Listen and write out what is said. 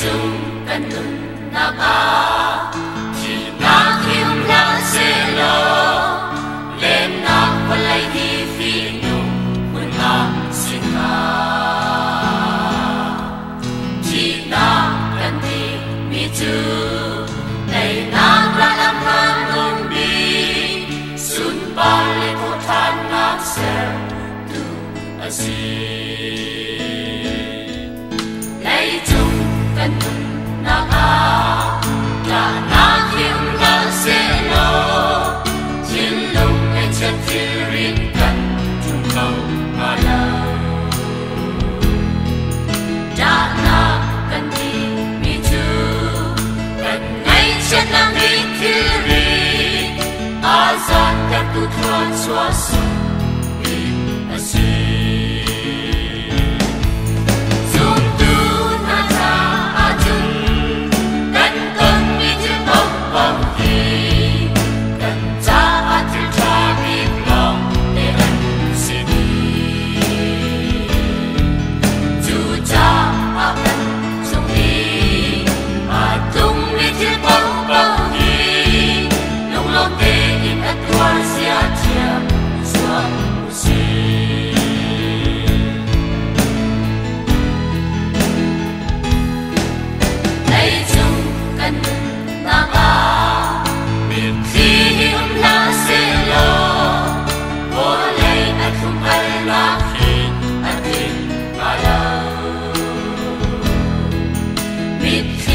chung kan nun na ka thì na hiu na se lo lên na palai hi fi nu mun na sin na thì na kan ti mi chu nei na ra lam han nun bi sun pa le ko than na se tu asi kan na ka na na hiu na se lo chin lung ai chat ti rin kan chung khâu ma lo da na kan ti mi chu kan ai chat na mi ti ri azat ka tu thon swa su mi asi Mit